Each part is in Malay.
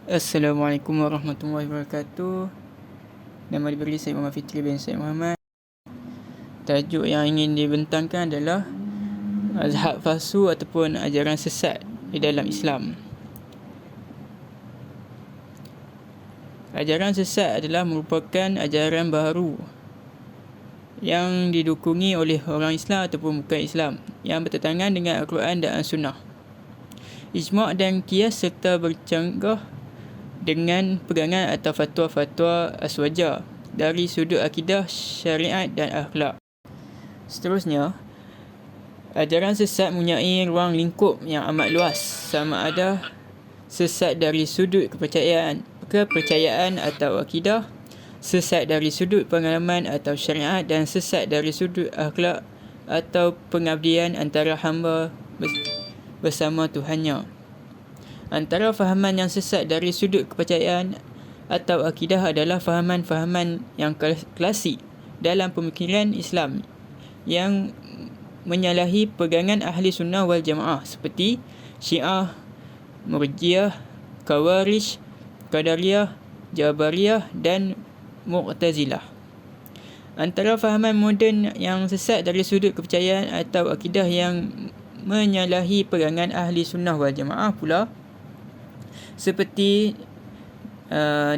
Assalamualaikum warahmatullahi wabarakatuh. Nama diberi saya Muhammad Fitri bin Syed Muhammad. Tajuk yang ingin dibentangkan adalah mazhab palsu ataupun ajaran sesat di dalam Islam. Ajaran sesat adalah merupakan ajaran baru yang didukungi oleh orang Islam ataupun bukan Islam yang bertentangan dengan Al-Quran dan As-Sunnah, ijma' dan qiyas serta bercanggah dengan pegangan atau fatwa-fatwa aswaja dari sudut akidah, syariat dan akhlak. Seterusnya, ajaran sesat mempunyai ruang lingkup yang amat luas, sama ada sesat dari sudut kepercayaan atau akidah, sesat dari sudut pengalaman atau syariat, dan sesat dari sudut akhlak atau pengabdian antara hamba bersama Tuhannya. Antara fahaman yang sesat dari sudut kepercayaan atau akidah adalah fahaman-fahaman yang klasik dalam pemikiran Islam yang menyalahi pegangan ahli sunnah wal jamaah seperti Syiah, Murji'ah, Khawarij, Qadariyah, Jabariyah dan Mu'tazilah. Antara fahaman moden yang sesat dari sudut kepercayaan atau akidah yang menyalahi pegangan ahli sunnah wal jamaah pula seperti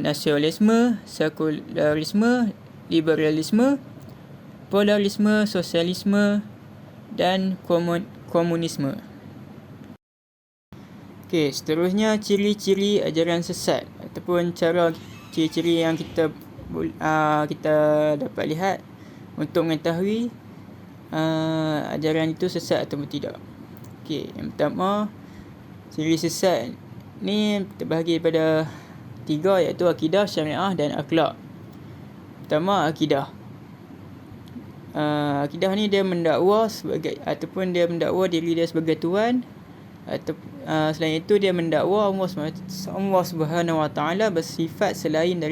nasionalisme, sekularisme, liberalisme, polarisme, sosialisme dan komunisme. Okey, seterusnya ciri-ciri ajaran sesat ataupun cara ciri-ciri yang kita dapat lihat untuk mengetahui ajaran itu sesat atau tidak. Okey, yang pertama, ciri sesat ni terbahagi pada 3, iaitu akidah, syariah dan akhlak. Pertama, akidah. Akidah ni dia mendakwa dia mendakwa diri dia sebagai Tuhan, atau selain itu dia mendakwa Allah Subhanahu Wa Taala bersifat selain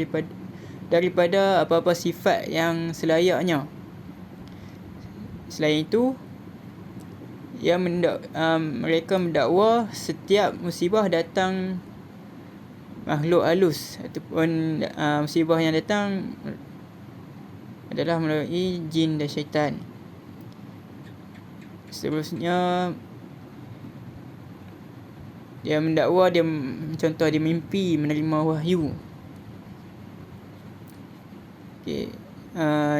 daripada apa-apa sifat yang selayaknya. Selain itu, mereka mendakwa setiap musibah datang makhluk halus ataupun musibah yang datang adalah melalui jin dan syaitan. Seterusnya, dia mendakwa contoh dia mimpi menerima wahyu. Okey,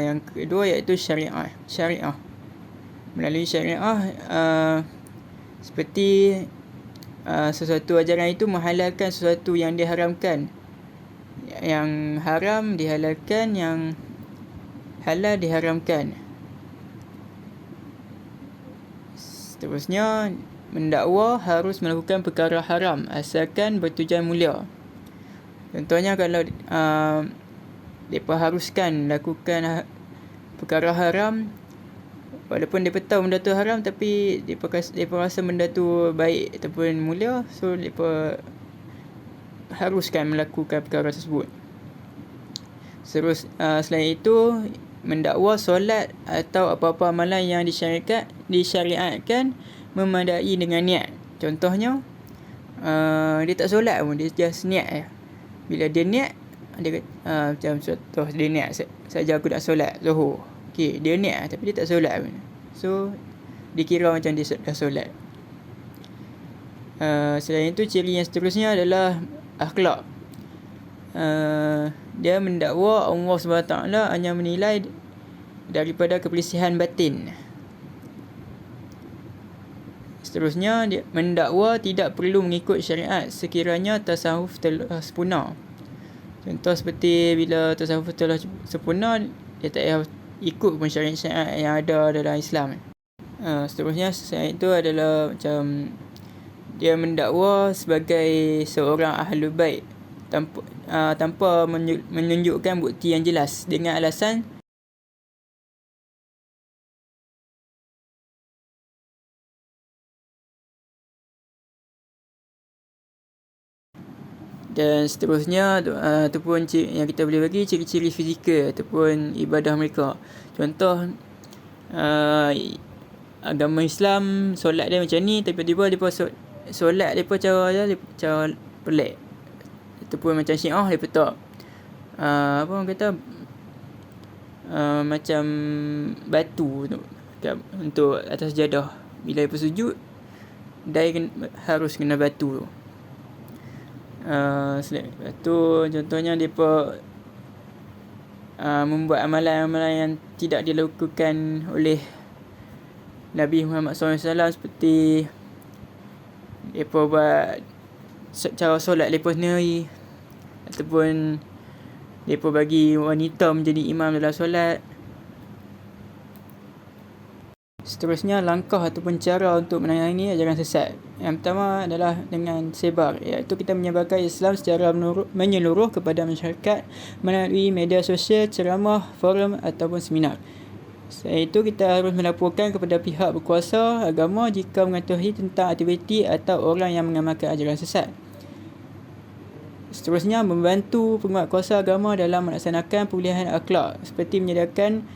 yang kedua iaitu syariah. Melalui syariah seperti sesuatu ajaran itu menghalalkan sesuatu yang diharamkan, yang haram dihalalkan, yang halal diharamkan. Seterusnya, mendakwa harus melakukan perkara haram asalkan bertujuan mulia. Contohnya, kalau mereka haruskan lakukan perkara haram, walaupun mereka tahu benda tu haram, tapi mereka rasa benda tu baik ataupun mulia, so mereka haruskan melakukan perkara tersebut. Selain itu, mendakwa solat atau apa-apa amalan yang disyariatkan memadai dengan niat. Contohnya, dia tak solat pun, dia just niat je. Bila dia niat, dia macam contoh dia niat, saja aku nak solat Zuhur. Okey, dia niat tapi dia tak solat pun. So, dikira macam dia dah solat. Selain itu, ciri yang seterusnya adalah akhlak. Dia mendakwa Allah SWT hanya menilai daripada kepelisihan batin. Seterusnya, dia mendakwa tidak perlu mengikut syariat sekiranya tasawuf telah sempurna. Contoh seperti bila tasawuf telah sempurna, dia tak payah ikut pun syariat yang ada dalam Islam. Seterusnya, selain itu adalah macam dia mendakwa sebagai seorang ahlul bait tanpa menunjukkan bukti yang jelas dengan alasan dan seterusnya. Ataupun yang kita boleh bagi ciri-ciri fizikal ataupun ibadah mereka. Contoh, agama Islam solat dia macam ni, tiba-tiba depa solat depa cara pelik. Ataupun macam Syiah, mereka tak apa orang kata, macam batu untuk atas sajadah. Bila mereka sujud, harus kena batu tu. Lepas tu contohnya mereka membuat amalan-amalan yang tidak dilakukan oleh Nabi Muhammad SAW, seperti mereka buat cara solat mereka sendiri, ataupun mereka bagi wanita menjadi imam dalam solat. Seterusnya, langkah ataupun cara untuk menangani ajaran sesat. Yang pertama adalah dengan sebar, iaitu kita menyebarkan Islam secara menyeluruh kepada masyarakat melalui media sosial, ceramah, forum ataupun seminar. Selain itu, kita harus melaporkan kepada pihak berkuasa agama jika mengetahui tentang aktiviti atau orang yang mengamalkan ajaran sesat. Seterusnya, membantu penguatkuasa agama dalam melaksanakan pemulihan akhlak, seperti menyediakan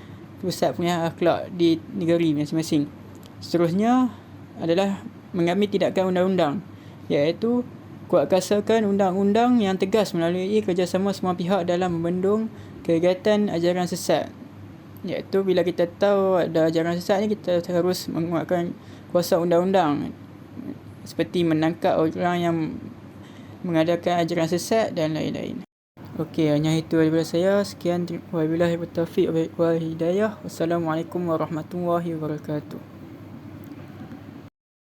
pusat pemulihan akhlak di negeri masing-masing. Seterusnya adalah mengambil tindakan undang-undang, iaitu kuatkuasakan undang-undang yang tegas melalui kerjasama semua pihak dalam membendung kegiatan ajaran sesat. Iaitu bila kita tahu ada ajaran sesat ni, kita harus menguatkan kuasa undang-undang, seperti menangkap orang yang mengadakan ajaran sesat dan lain-lain. Okey, hanya itu daripada saya. Sekian, wabillahi taufiq wal hidayah. Wassalamualaikum warahmatullahi wabarakatuh.